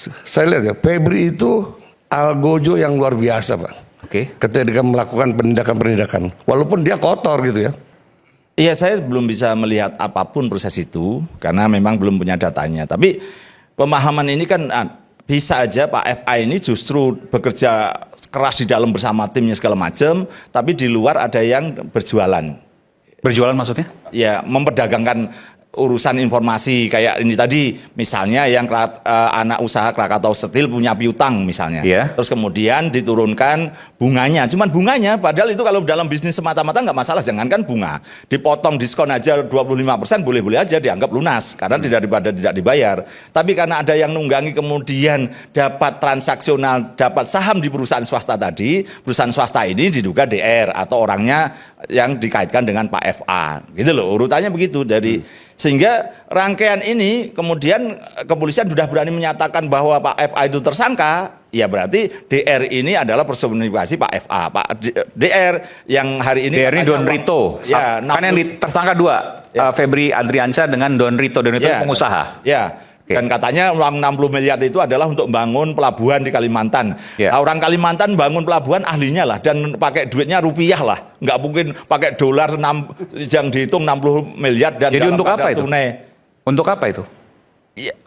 Saya lihat ya, Febri itu algojo yang luar biasa, Pak. Oke. Ketika dia melakukan penindakan-penindakan, walaupun dia kotor gitu ya. Iya, saya belum bisa melihat apapun proses itu karena memang belum punya datanya. Tapi pemahaman ini kan bisa aja Pak FA ini justru bekerja keras di dalam bersama timnya segala macam, tapi di luar ada yang berjualan. Berjualan maksudnya? Ya, memperdagangkan urusan informasi kayak ini tadi, misalnya yang anak usaha Krakatau Steel punya piutang misalnya, terus kemudian diturunkan bunganya, cuman bunganya, padahal itu kalau dalam bisnis semata-mata nggak masalah, jangankan bunga, dipotong diskon aja 25% boleh-boleh aja dianggap lunas karena tidak dibayar. Tapi karena ada yang nunggangi kemudian dapat transaksional, dapat saham di perusahaan swasta tadi, perusahaan swasta ini diduga DR atau orangnya yang dikaitkan dengan Pak FA, gitu loh, urutannya begitu dari sehingga rangkaian ini kemudian kepolisian sudah berani menyatakan bahwa Pak FA itu tersangka, ya berarti DR ini adalah personifikasi Pak FA. Pak DR yang hari ini DR ini Don Rito, ya, kan yang tersangka dua, ya. Febri Adriansyah dengan Don Rito ya, pengusaha. Ya. Dan katanya uang 60 miliar itu adalah untuk bangun pelabuhan di Kalimantan. Nah, orang Kalimantan bangun pelabuhan ahlinya lah dan pakai duitnya rupiah lah. Nggak mungkin pakai dolar yang dihitung 60 miliar dan jadi untuk apa itu? Tunai. Untuk apa itu?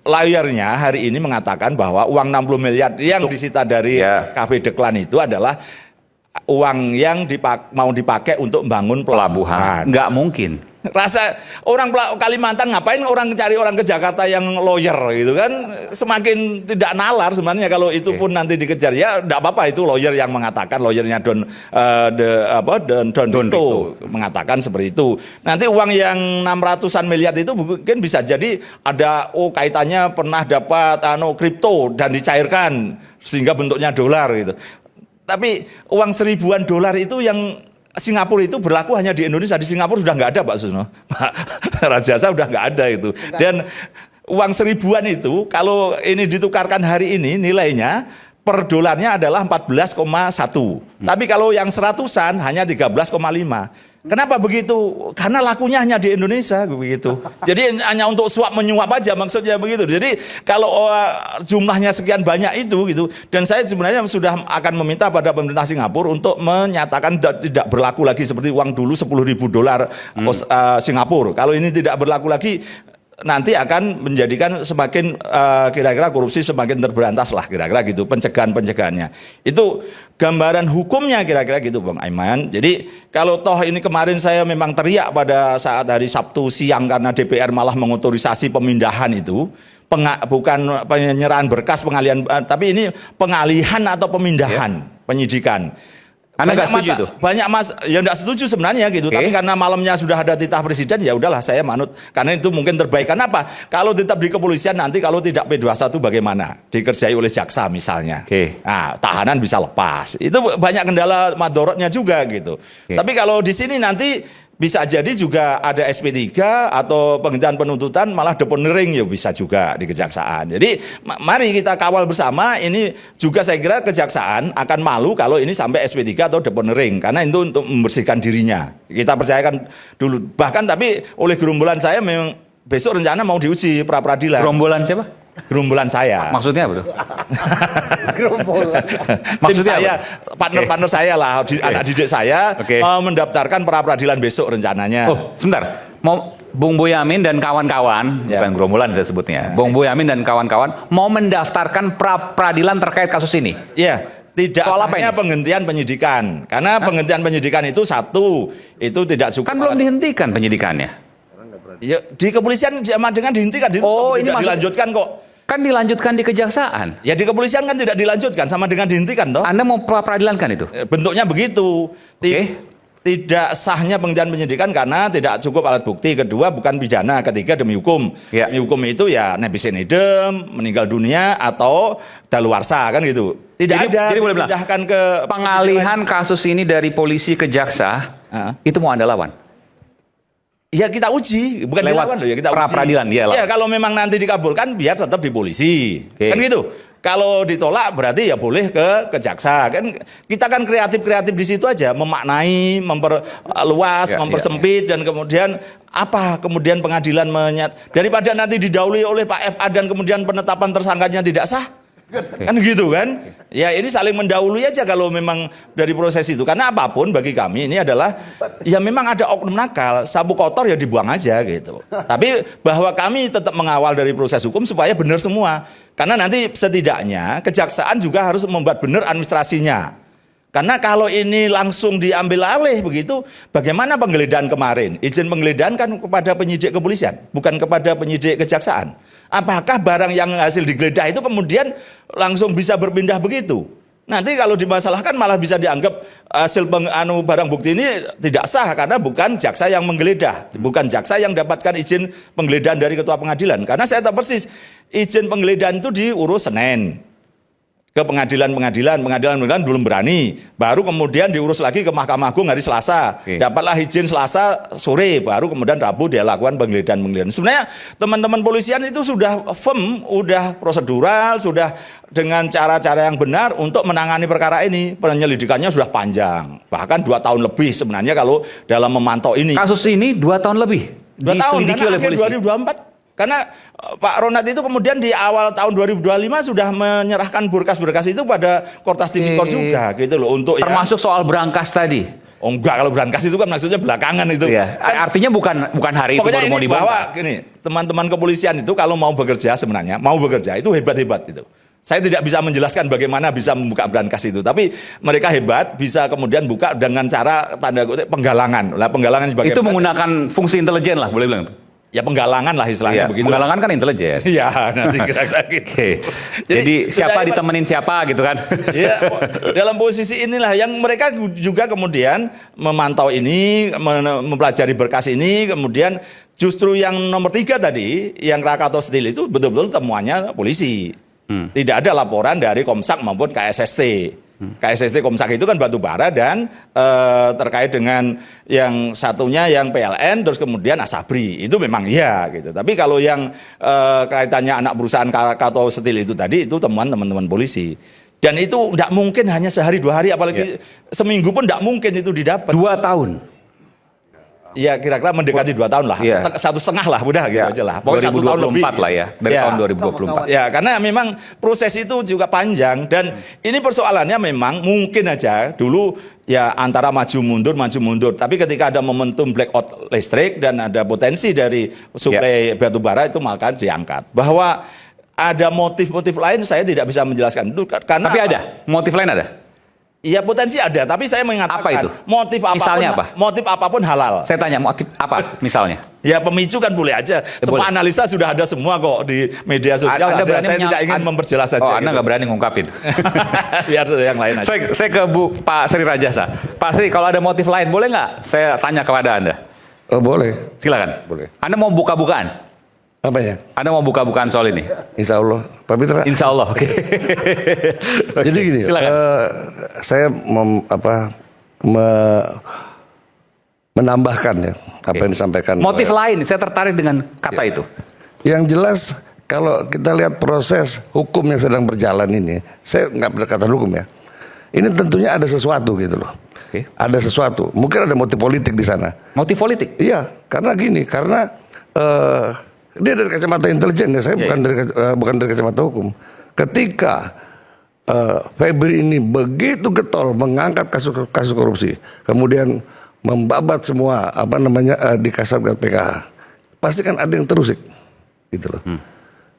Lawyernya hari ini mengatakan bahwa uang 60 miliar yang disita dari Cafe Deklan itu adalah uang yang mau dipakai untuk membangun pelabuhan. Nggak mungkin. Rasa orang Kalimantan ngapain orang cari orang ke Jakarta yang lawyer gitu kan, semakin tidak nalar sebenarnya kalau itu pun nanti dikejar, ya enggak apa-apa, itu lawyer yang mengatakan, lawyernya Don Rito mengatakan seperti itu. Nanti uang yang 600-an miliar itu mungkin bisa jadi ada kaitannya pernah dapat kripto dan dicairkan sehingga bentuknya dolar gitu. Tapi uang $1000-an itu yang Singapura itu berlaku hanya di Indonesia. Di Singapura sudah nggak ada, Pak Susno. Pak Rajasa sudah nggak ada itu. Dan uang $1000-an itu kalau ini ditukarkan hari ini nilainya per dolarnya adalah 14,1. Tapi kalau yang 100-an hanya 13,5. Kenapa begitu? Karena lakunya hanya di Indonesia begitu. Jadi hanya untuk suap menyuap aja maksudnya begitu. Jadi kalau jumlahnya sekian banyak itu gitu. Dan saya sebenarnya sudah akan meminta pada pemerintah Singapura untuk menyatakan tidak berlaku lagi seperti uang dulu $10.000 Singapura. Kalau ini tidak berlaku lagi, nanti akan menjadikan semakin kira-kira korupsi semakin terberantas lah kira-kira gitu, pencegahannya. Itu gambaran hukumnya kira-kira gitu Bang Aiman. Jadi kalau toh ini kemarin saya memang teriak pada saat hari Sabtu siang karena DPR malah mengotorisasi pemindahan itu, bukan penyerahan berkas pengalihan, tapi ini pengalihan atau pemindahan penyidikan. Anda nggak setuju itu? Ya nggak setuju sebenarnya gitu. Tapi karena malamnya sudah ada titah presiden, ya udahlah saya manut. Karena itu mungkin terbaik. Kenapa? Kalau tetap di kepolisian nanti kalau tidak P21 bagaimana? Dikerjai oleh jaksa misalnya. Nah, tahanan bisa lepas. Itu banyak kendala madorotnya juga gitu. Tapi kalau di sini nanti bisa jadi juga ada SP3 atau penghentian penuntutan malah deponering ya bisa juga di kejaksaan. Jadi mari kita kawal bersama, ini juga saya kira kejaksaan akan malu kalau ini sampai SP3 atau deponering karena itu untuk membersihkan dirinya. Kita percayakan dulu. Bahkan tapi oleh gerombolan saya memang besok rencana mau diuji pra peradilan. Gerombolan siapa? Gerombolan saya. Maksudnya apa tuh? Gerombolan. Maksudnya saya, partner saya lah, anak didik saya mendaftarkan pra peradilan besok rencananya. Oh, sebentar. Mau Bung Boyamin dan kawan-kawan, bukan gerombolan saya sebutnya. Bung Boyamin dan kawan-kawan mau mendaftarkan pra peradilan terkait kasus ini. Iya. Tidak sahnya penghentian penyidikan. Karena penghentian penyidikan itu itu tidak cukup. Kan belum dihentikan penyidikannya. Ya, di kepolisian dengan dihentikan, ini dilanjutkan kok. Kan dilanjutkan di kejaksaan. Ya di kepolisian kan tidak dilanjutkan, sama dengan dihentikan toh. Anda mau pra peradilan kan itu? Bentuknya begitu. Tidak sahnya penghentian penyidikan karena tidak cukup alat bukti. Kedua bukan pidana. Ketiga demi hukum. Demi hukum itu ya nebis in idem, meninggal dunia atau daluarsa kan gitu. Tidak ada dipindahkan ke pengalihan kasus ini dari polisi ke jaksa. Itu mau Anda lawan? Ya kita uji, bukan dilawan loh ya, kita uji. Peradilan dia lah. Ya kalau memang nanti dikabulkan biar tetap di polisi. Kan gitu. Kalau ditolak berarti ya boleh ke jaksa. Kan kita kan kreatif di situ aja, memaknai, memperluas, mempersempit dan kemudian apa kemudian pengadilan daripada nanti didahului oleh Pak FA dan kemudian penetapan tersangkanya tidak sah. Kan gitu kan? Ya ini saling mendahului aja kalau memang dari proses itu. Karena apapun bagi kami ini adalah ya memang ada oknum nakal, sapu kotor ya dibuang aja gitu. Tapi bahwa kami tetap mengawal dari proses hukum supaya benar semua. Karena nanti setidaknya kejaksaan juga harus membuat benar administrasinya. Karena kalau ini langsung diambil alih begitu, bagaimana penggeledahan kemarin? Izin penggeledahan kan kepada penyidik kepolisian, bukan kepada penyidik kejaksaan. Apakah barang yang hasil digeledah itu kemudian langsung bisa berpindah begitu? Nanti kalau dimasalahkan malah bisa dianggap hasil barang bukti ini tidak sah karena bukan jaksa yang menggeledah, bukan jaksa yang dapatkan izin penggeledahan dari ketua pengadilan. Karena saya tahu persis izin penggeledahan itu diurus Senin. Ke pengadilan belum berani, baru kemudian diurus lagi ke Mahkamah Agung hari Selasa. Dapatlah izin Selasa sore, baru kemudian Rabu dia lakukan penggeledahan. Sebenarnya teman-teman polisian itu sudah firm, sudah prosedural, sudah dengan cara-cara yang benar untuk menangani perkara ini. Penyelidikannya sudah panjang, bahkan 2 tahun lebih sebenarnya kalau dalam memantau ini. Kasus ini 2 tahun lebih 2 tahun diselidiki karena oleh akhir polisi. 2024. Karena Pak Ronald itu kemudian di awal tahun 2025 sudah menyerahkan berkas-berkas itu pada Kortas Tipikor juga gitu loh untuk Termasuk soal berangkas tadi. Oh enggak, kalau berangkas itu kan maksudnya belakangan itu. Iya. Kan, Artinya bukan hari itu pokoknya baru mau ini bahwa dibongkar. gini, teman-teman kepolisian itu kalau mau bekerja sebenarnya, mau bekerja itu hebat-hebat gitu. Saya tidak bisa menjelaskan bagaimana bisa membuka berangkas itu, tapi mereka hebat bisa kemudian buka dengan cara tanda kutip penggalangan. Lah penggalangan sebagai Itu menggunakan fungsi intelijen lah, boleh bilang itu. ya penggalangan lah istilahnya Iya, begitu. penggalangan kan intelijen. Iya, nanti kira-kira gitu. Oke. Jadi siapa ditemenin siapa gitu kan? Ya, dalam posisi inilah yang mereka juga kemudian memantau ini, mempelajari berkas ini, kemudian justru yang nomor 3 tadi, yang Krakatau Steel itu betul-betul temuannya polisi. Tidak ada laporan dari Komsak maupun KSST. KSST Komsak itu kan batu bara dan terkait dengan yang satunya yang PLN terus kemudian Asabri itu memang iya gitu. Tapi kalau yang kaitannya anak perusahaan Krakatau Steel itu tadi itu temuan teman-teman polisi. Dan itu tidak mungkin hanya sehari 2 hari apalagi seminggu pun tidak mungkin itu didapat. 2 tahun. Ya kira-kira mendekati 2 tahun lah, Iya. 1,5 lah, udah gitu aja lah. Pokoknya 1 tahun lebih. 2024 lah ya, dari Ya. tahun 2024. Ya, karena memang proses itu juga panjang dan ini persoalannya memang mungkin aja dulu ya antara maju mundur. Tapi ketika ada momentum blackout listrik dan ada potensi dari suplai batu bara itu maka diangkat. Bahwa ada motif-motif lain saya tidak bisa menjelaskan itu karena Tapi ada, motif lain ada. Iya potensi ada, tapi saya mengatakan Apa itu? motif apapun, Misalnya apa? motif apapun halal. Saya tanya motif apa misalnya? Ya pemicu kan boleh aja. Semua boleh. analisa sudah ada semua kok di media sosial. Anda Ada. berani Saya tidak ingin memperjelas saja. Oh, Anda gitu. nggak berani ngungkapin. Biar yang lain aja. Saya ke Pak Sri Rajasa. Pak Sri, kalau ada motif lain boleh nggak saya tanya kepada Anda? Oh, boleh. Silakan. Boleh. Anda mau buka-bukaan? Apa ya? Anda mau buka-bukaan soal ini? Insya Allah. Pak Mitra. Insya Allah. Oke. Jadi gini, Silakan. saya menambahkan ya apa yang disampaikan. Motif lain, saya tertarik dengan kata itu. Yang jelas kalau kita lihat proses hukum yang sedang berjalan ini, saya nggak berdekatan hukum ya. Ini tentunya ada sesuatu gitu loh. Oke. Ada sesuatu. Mungkin ada motif politik di sana. Motif politik? Iya, karena gini, karena dia dari kacamata intelijen ya, saya bukan dari kacamata hukum. Ketika Febri ini begitu getol mengangkat kasus korupsi, kemudian membabat semua di Kasatgas PKH, pasti kan ada yang terusik, gitu loh.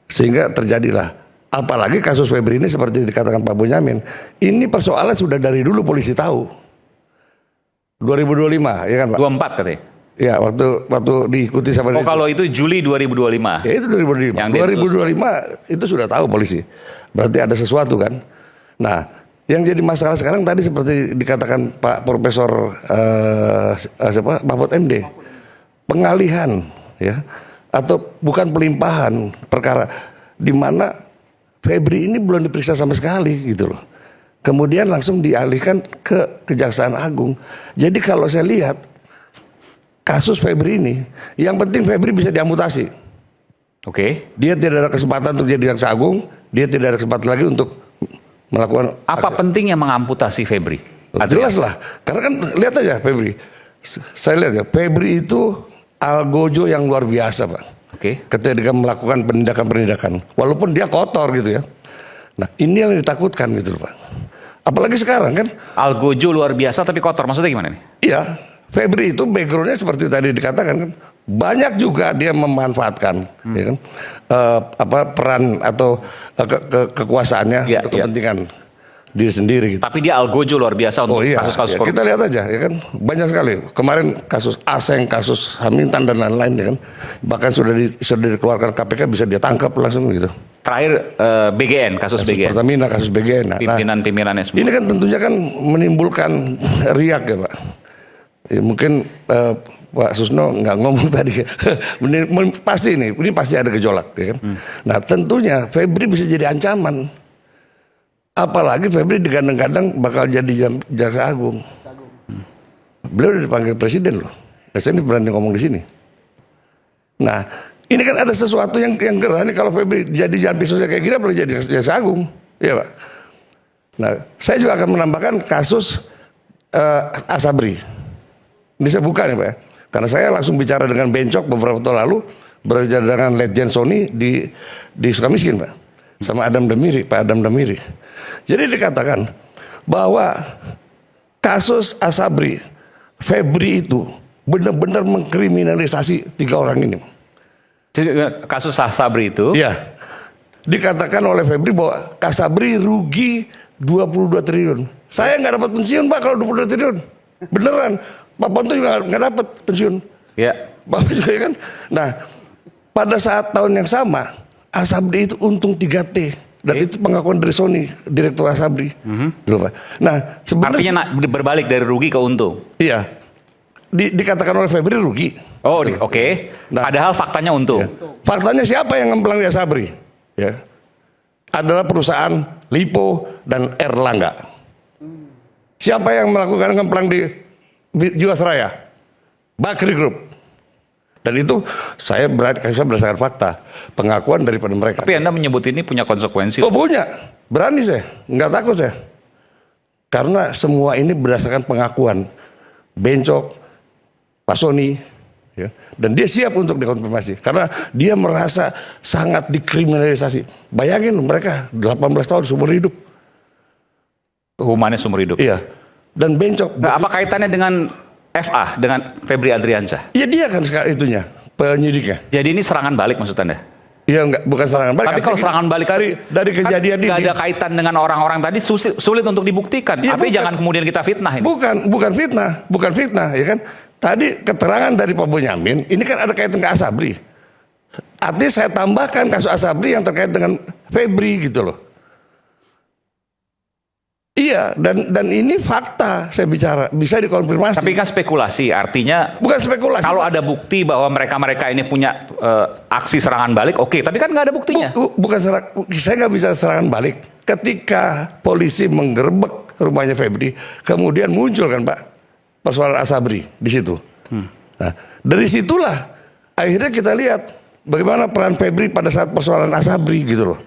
Sehingga terjadilah, apalagi kasus Febri ini seperti dikatakan Pak Bonyamin, ini persoalan sudah dari dulu polisi tahu. 2025, ya kan Pak? 24 katanya. Ya, waktu diikuti sama Kalau itu Juli 2025. ya itu 2025. Yang 2025 itu sudah tahu polisi. Berarti ada sesuatu kan. Nah, yang jadi masalah sekarang tadi seperti dikatakan Pak Profesor Mahfud MD, pengalihan ya atau bukan pelimpahan perkara di mana Febri ini belum diperiksa sama sekali gitu loh. Kemudian langsung dialihkan ke Kejaksaan Agung. Jadi kalau saya lihat kasus Febri ini, yang penting Febri bisa diamputasi. Oke. Dia tidak ada kesempatan untuk jadi jaksa agung, dia tidak ada kesempatan lagi untuk melakukan. Apa pentingnya mengamputasi Febri? Jelas lah, karena kan lihat aja Febri. Saya lihat ya, Febri itu algojo yang luar biasa Pak. Oke. Ketika dia melakukan penindakan-penindakan, walaupun dia kotor gitu ya. Nah ini yang ditakutkan gitu loh Pak. Apalagi sekarang kan. Algojo luar biasa tapi kotor. Maksudnya gimana nih? Iya, Febri itu backgroundnya seperti tadi dikatakan kan, banyak juga dia memanfaatkan, ya kan, peran atau kekuasaannya Iya, untuk iya. kepentingan diri sendiri. Gitu. Tapi dia algojo luar biasa untuk Oh iya, kasus-kasus ya, korupsi. kita lihat aja, ya kan, banyak sekali. Kemarin kasus Aseng, kasus Hamintan dan lain-lain, ya kan, bahkan sudah dikeluarkan KPK bisa dia tangkap langsung gitu. Terakhir BGN, kasus BGN. Pertamina, kasus BGN. Nah, Pimpinan-pimpinannya semua. ini kan tentunya kan menimbulkan riak ya Pak. Ya, mungkin Pak Susno nggak ngomong tadi. Pasti ini pasti ada gejolak, ya kan. Nah tentunya Febri bisa jadi ancaman. Apalagi Febri digadang-gadang bakal jadi jaksa agung. Beliau udah dipanggil presiden loh. Saya ini berani ngomong di sini. Nah ini kan ada sesuatu yang gerah nih kalau Febri jadi jangan pisaunya kayak gini boleh jadi jaksa agung, ya Pak. Nah saya juga akan menambahkan kasus Asabri. Ini saya buka nih Pak ya. Karena saya langsung bicara dengan Bencok beberapa tahun lalu, berbicara dengan Legend Sony di Sukamiskin Pak. Sama Adam Damiri, Pak Adam Damiri. Jadi dikatakan bahwa kasus Asabri, Febri itu benar-benar mengkriminalisasi 3 orang ini. Jadi, kasus Sabri itu. Iya. Dikatakan oleh Febri bahwa Asabri rugi 22 triliun. Saya nggak dapat pensiun Pak kalau 22 triliun. Beneran. Pak Ponto juga nggak dapat pensiun. Ya. Bapak juga ya kan. Nah, pada saat tahun yang sama, Asabri itu untung 3T. Dan itu pengakuan dari Sony, Direktur Asabri. Gitu, Pak. Nah, sebenarnya Artinya berbalik dari rugi ke untung. iya. Dikatakan oleh Febri rugi. Oh, oke. Nah. Padahal faktanya untung. Ya. Faktanya siapa yang ngemplang di Asabri? Ya. Adalah perusahaan Lipo dan Erlangga. Siapa yang melakukan ngemplang di Jiwasraya? Bakri Group. Dan itu saya berdasarkan fakta, pengakuan daripada mereka. Tapi Anda menyebut ini punya konsekuensi. Oh punya, berani saya, nggak takut saya. Karena semua ini berdasarkan pengakuan Bencok, Pak Sony, ya. Dan dia siap untuk dikonfirmasi. Karena dia merasa sangat dikriminalisasi. Bayangin mereka 18 tahun seumur hidup. Hukumannya seumur hidup. Iya. Dan Bencok. Nah, apa kaitannya dengan FA, dengan Febri Adriansyah? Ya dia kan sekarang itunya, penyidiknya. Jadi ini serangan balik maksud Anda? Iya enggak, bukan serangan balik. Tapi kalau serangan balik dari kejadian kan ini. nggak ada kaitan dengan orang-orang tadi, sulit untuk dibuktikan. Ya, Tapi bukan. jangan kemudian kita fitnah ini. Bukan fitnah, ya kan? Tadi keterangan dari Pak Bonyamin, ini kan ada kaitan ke Asabri. Artinya saya tambahkan kasus Asabri yang terkait dengan Febri gitu loh. Iya, dan ini fakta saya bicara, bisa dikonfirmasi. Tapi kan spekulasi, artinya Bukan spekulasi. kalau ada bukti bahwa mereka ini punya aksi serangan balik, oke. Tapi kan nggak ada buktinya. Bukan saya nggak bisa serangan balik. Ketika polisi menggerebek rumahnya Febri, kemudian muncul kan Pak persoalan Asabri di situ. Nah, dari situlah akhirnya kita lihat bagaimana peran Febri pada saat persoalan Asabri gitu loh.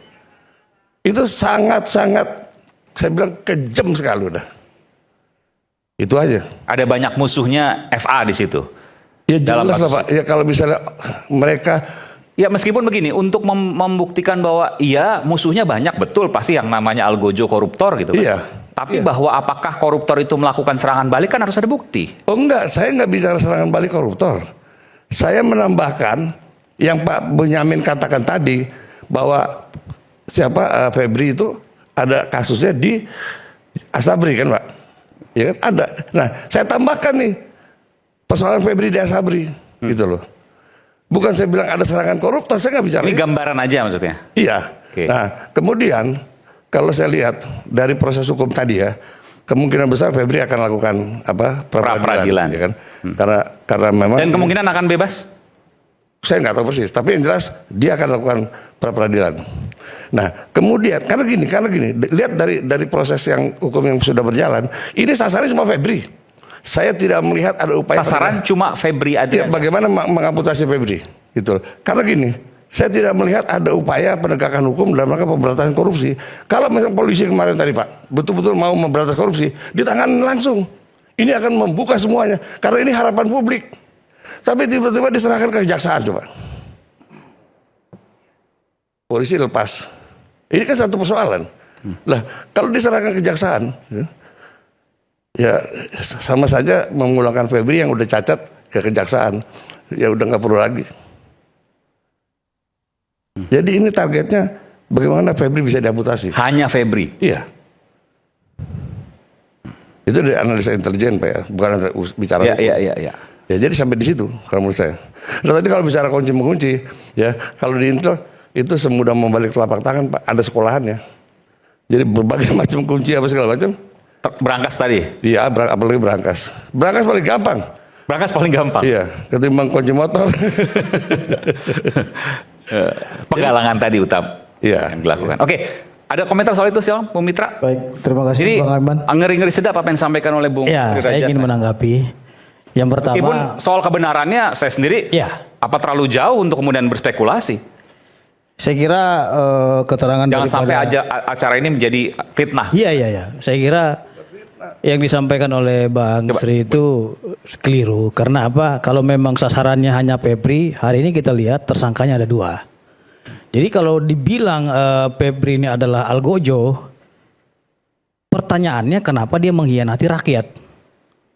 Itu sangat-sangat, saya bilang kejam sekali udah. Itu aja. Ada banyak musuhnya FA di situ. Ya Dalam jelas lah kasus Pak. Ya kalau misalnya mereka. Ya meskipun begini, untuk membuktikan bahwa iya musuhnya banyak, betul pasti yang namanya algojo koruptor gitu kan. Iya. Tapi bahwa apakah koruptor itu melakukan serangan balik kan harus ada bukti. Oh enggak, saya enggak bicara serangan balik koruptor. Saya menambahkan yang Pak Bonyamin katakan tadi bahwa Febri itu ada kasusnya di Asabri kan Pak. Ya kan ada. Nah, saya tambahkan nih persoalan Febri di Asabri gitu loh. Bukan saya bilang ada serangan koruptor, saya nggak bicara. Ini gambaran aja maksudnya. Iya. Oke. Nah, kemudian kalau saya lihat dari proses hukum tadi ya, kemungkinan besar Febri akan lakukan pra-peradilan, ya kan? Karena memang. Dan kemungkinan akan bebas. Saya nggak tahu persis, tapi yang jelas dia akan lakukan pra-peradilan. Nah, kemudian karena gini, lihat dari proses yang hukum yang sudah berjalan, ini sasarannya cuma Febri. Saya tidak melihat ada upaya Sasaran cuma Febri ya, Adriansyah. bagaimana mengamputasi Febri, gitu. Karena gini, saya tidak melihat ada upaya penegakan hukum dalam rangka pemberantasan korupsi. Kalau misalnya polisi kemarin tadi Pak, betul-betul mau memberantas korupsi, ditangani langsung. Ini akan membuka semuanya, karena ini harapan publik. Tapi tiba-tiba diserahkan ke kejaksaan coba. Polisi lepas. Ini kan satu persoalan. Lah, kalau diserahkan kejaksaan, ya sama saja memulangkan Febri yang udah cacat ke kejaksaan. Ya udah nggak perlu lagi. Jadi ini targetnya bagaimana Febri bisa diamputasi. Hanya Febri. Iya. Itu dari analisa intelijen Pak ya, bukan bicara Iya, hukum. iya. Ya jadi sampai di situ kalau menurut saya. Nah, tadi kalau bicara kunci mengunci, ya kalau di Intel itu semudah membalik telapak tangan Pak, ada sekolahannya. Jadi berbagai macam kunci apa segala macam. Berangkas tadi. Iya, apalagi berangkas. Berangkas paling gampang. Berangkas paling gampang. Iya, ketimbang kunci motor. Penggalangan tadi utama Iya. yang dilakukan. Oke, ada komentar soal itu silakan, Bung Mitra. Baik, terima kasih Ini Bang Arman. ngeri-ngeri sedap apa yang disampaikan oleh Bung Ya, Sri saya Raja. ingin menanggapi. Yang Meskipun pertama, soal kebenarannya saya sendiri, ya, apa terlalu jauh untuk kemudian berspekulasi? saya kira keterangan Jangan sampai daripada- acara ini menjadi fitnah. Iya. Saya kira yang disampaikan oleh Bang Sri itu keliru. Karena apa? Kalau memang sasarannya hanya Febri, hari ini kita lihat tersangkanya ada 2. Jadi kalau dibilang Febri ini adalah algojo, pertanyaannya kenapa dia mengkhianati rakyat?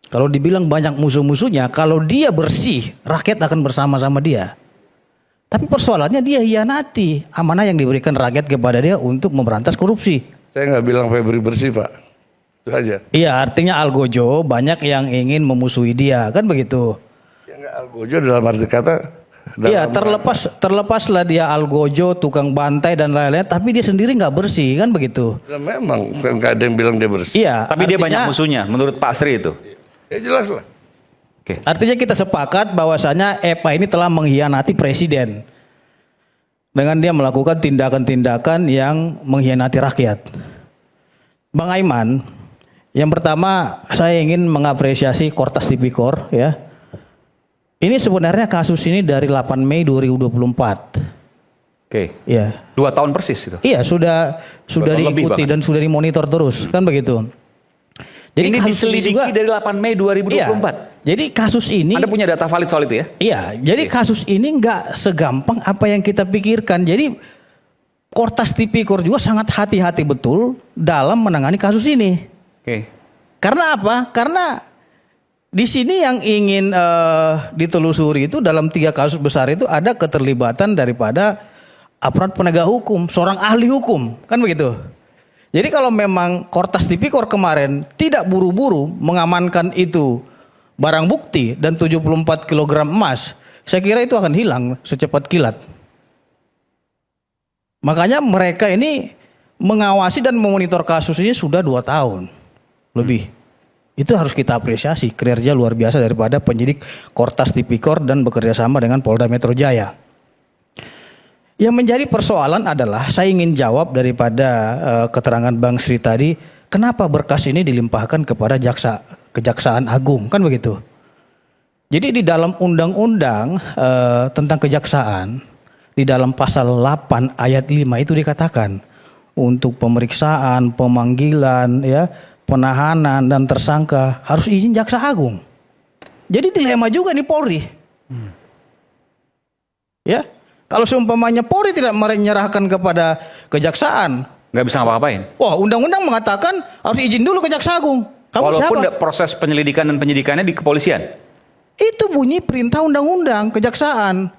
Kalau dibilang banyak musuh-musuhnya, kalau dia bersih, rakyat akan bersama-sama dia. Tapi persoalannya dia hianati amanah yang diberikan rakyat kepada dia untuk memberantas korupsi. Saya nggak bilang Febri bersih Pak, itu aja. Iya, artinya algojo banyak yang ingin memusuhi dia, kan begitu? Ya nggak algojo dalam arti kata. Iya, terlepaslah dia algojo, tukang bantai dan lain-lain, tapi dia sendiri nggak bersih, kan begitu? Ya, memang nggak ada yang bilang dia bersih. Iya. Tapi dia artinya- banyak musuhnya, menurut Pak Sri itu. Ya jelas lah. Oke. Artinya kita sepakat bahwasanya EPA ini telah mengkhianati presiden dengan dia melakukan tindakan-tindakan yang mengkhianati rakyat. Bang Aiman, yang pertama saya ingin mengapresiasi Kortas Tipikor ya. Ini sebenarnya kasus ini dari 8 Mei 2024. Oke. Ya. 2 tahun persis itu. Iya, sudah tahun lebih diikuti bahkan. dan sudah dimonitor terus, kan begitu. Jadi ini kasus diselidiki juga- dari 8 Mei 2024. Iya, jadi kasus ini Anda punya data valid soal itu ya? iya, jadi kasus ini nggak segampang apa yang kita pikirkan. Jadi Kortas Tipikor juga sangat hati-hati betul dalam menangani kasus ini. Oke. Karena apa? Karena di sini yang ingin ditelusuri itu dalam 3 kasus besar itu ada keterlibatan daripada aparat penegak hukum, seorang ahli hukum, kan begitu. Jadi kalau memang Kortas Tipikor kemarin tidak buru-buru mengamankan itu barang bukti dan 74 kg emas, saya kira itu akan hilang secepat kilat. Makanya mereka ini mengawasi dan memonitor kasus ini sudah 2 tahun lebih. Itu harus kita apresiasi, kinerja luar biasa daripada penyidik Kortas Tipikor dan bekerja sama dengan Polda Metro Jaya. Yang menjadi persoalan adalah saya ingin jawab daripada keterangan Bang Sri tadi, kenapa berkas ini dilimpahkan kepada Kejaksaan Agung, kan begitu? Jadi di dalam undang-undang tentang kejaksaan, di dalam pasal 8 ayat 5 itu dikatakan untuk pemeriksaan, pemanggilan, ya, penahanan dan tersangka harus izin Jaksa Agung. Jadi dilema juga nih Polri. Ya, kalau seumpamanya Polri tidak menyerahkan kepada kejaksaan, Nggak bisa ngapa-ngapain. wah undang-undang mengatakan harus izin dulu ke Jaksa Agung. Kamu Walaupun siapa? proses penyelidikan dan penyidikannya di kepolisian. Itu bunyi perintah undang-undang kejaksaan.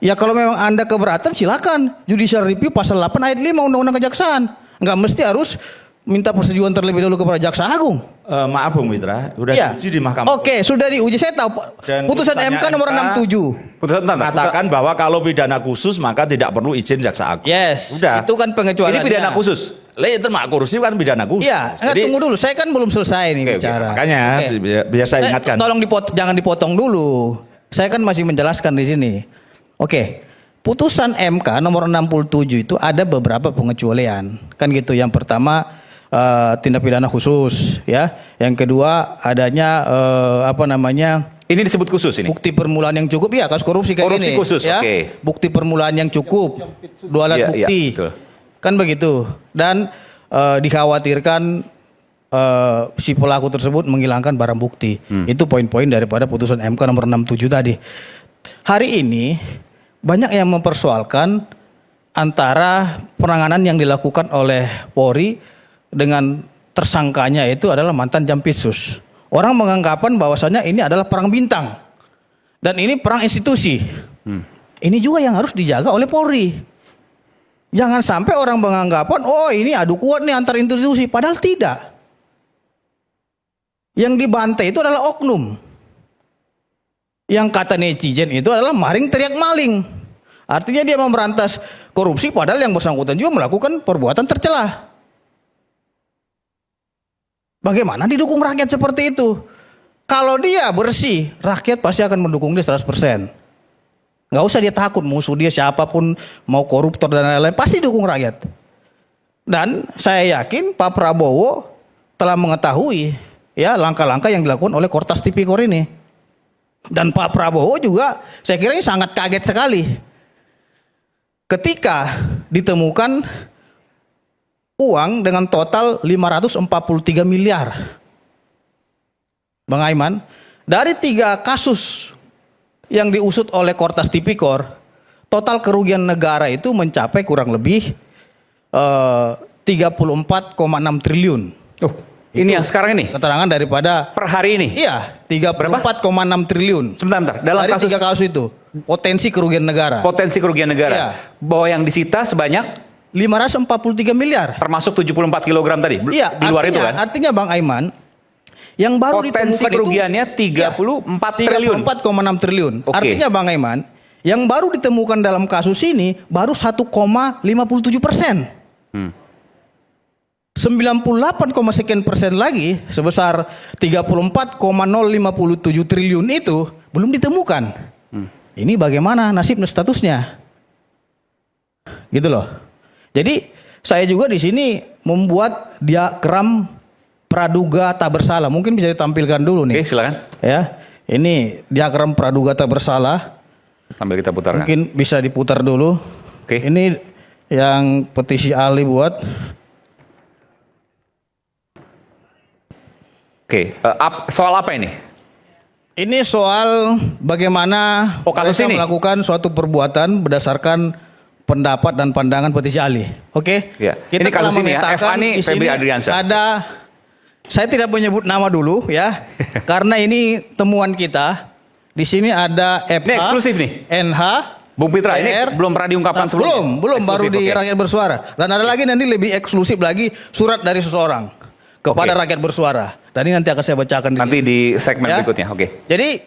Ya kalau memang Anda keberatan silakan judicial review pasal 8 ayat 5 undang-undang kejaksaan. Enggak mesti harus minta persetujuan terlebih dahulu kepada Jaksa Agung. Maaf Bung Mitra, sudah Ya. diuji di Mahkamah. Oke, sudah diuji. Saya tahu Dan putusan putusannya MK nomor MK 67. Putusan tentang Mengatakan bahwa kalau pidana khusus maka tidak perlu izin Jaksa Agung. Yes, Udah. itu kan pengecualian. ini pidana khusus. Itu mak kursi kan pidana khusus. Iya, enggak, tunggu dulu. Saya kan belum selesai nih Oke, bicara. Makanya Oke. biar saya ingatkan. Tolong jangan dipotong dulu. Saya kan masih menjelaskan di sini. Oke. Putusan MK nomor 67 itu ada beberapa pengecualian. Kan gitu. Yang pertama tindak pidana khusus, ya. Yang kedua adanya Ini disebut khusus ini. bukti permulaan yang cukup, ya, kasus korupsi kayak Korupsi gini. khusus, ya. oke. Bukti permulaan yang cukup, 2 alat Iya, iya, bukti. betul. Kan begitu. Dan dikhawatirkan si pelaku tersebut menghilangkan barang bukti. Itu poin-poin daripada putusan MK nomor 67 tadi. Hari ini banyak yang mempersoalkan antara penanganan yang dilakukan oleh Polri dengan tersangkanya itu adalah mantan Jampitsus. Orang menganggapan bahwasanya ini adalah perang bintang dan ini perang institusi. Ini juga yang harus dijaga oleh Polri. Jangan sampai orang menganggapan oh ini adu kuat nih antar institusi, padahal tidak. Yang dibantai itu adalah oknum. Yang kata netizen itu adalah maling teriak maling. Artinya dia memberantas korupsi padahal yang bersangkutan juga melakukan perbuatan tercela. Bagaimana didukung rakyat seperti itu? Kalau dia bersih, rakyat pasti akan mendukung dia 100%. Nggak usah dia takut musuh dia siapapun, mau koruptor dan lain-lain, pasti dukung rakyat. Dan saya yakin Pak Prabowo telah mengetahui ya langkah-langkah yang dilakukan oleh Kortas Tipikor ini. Dan Pak Prabowo juga saya kira ini sangat kaget sekali ketika ditemukan uang dengan total 543 miliar. Bang Aiman, dari 3 kasus yang diusut oleh Kortas Tipikor, total kerugian negara itu mencapai kurang lebih 34,6 triliun. Oh, ini yang sekarang ini? Keterangan daripada Per hari ini? Iya, 34,6 triliun. Sebentar. Dalam Dari 3 kasus itu, potensi kerugian negara. Potensi kerugian negara. Iya. Bahwa yang disita sebanyak 543 miliar. termasuk 74 kg tadi. Iya, Di luar itu kan? Artinya Bang Aiman, yang baru Potensi ditemukan kerugiannya itu 34 triliun. 34,6 triliun. Oke. Artinya Bang Aiman, yang baru ditemukan dalam kasus ini baru 1,57%. 98,sekian% lagi sebesar 34,057 triliun itu belum ditemukan. Ini bagaimana nasib dan statusnya? Gitu loh. Jadi saya juga di sini membuat diagram praduga tak bersalah. Mungkin bisa ditampilkan dulu nih. Oke, silakan. Ya. Ini diagram praduga tak bersalah. Sambil kita putarkan. Mungkin bisa diputar dulu. Oke. Ini yang petisi Ali buat. Oke, soal apa ini? Ini soal bagaimana kasus mereka ini? melakukan suatu perbuatan berdasarkan pendapat dan pandangan petisi Ali. Oke? Ya. Kita Ini kasus telah ini ya, memetakan Fani di Febri sini Adriansyah. ada, saya tidak menyebut nama dulu ya, karena ini temuan kita. Di sini ada FH, Ini eksklusif nih? NH, Bung Pitra, ini PR. belum pernah diungkapkan sebelumnya? Belum, baru Eksklusif, di oke. Rakyat Bersuara. Dan ada lagi nanti lebih eksklusif lagi surat dari seseorang kepada Oke. Rakyat Bersuara. Dan ini nanti akan saya bacakan Nanti sini. di segmen Ya. berikutnya, oke. Jadi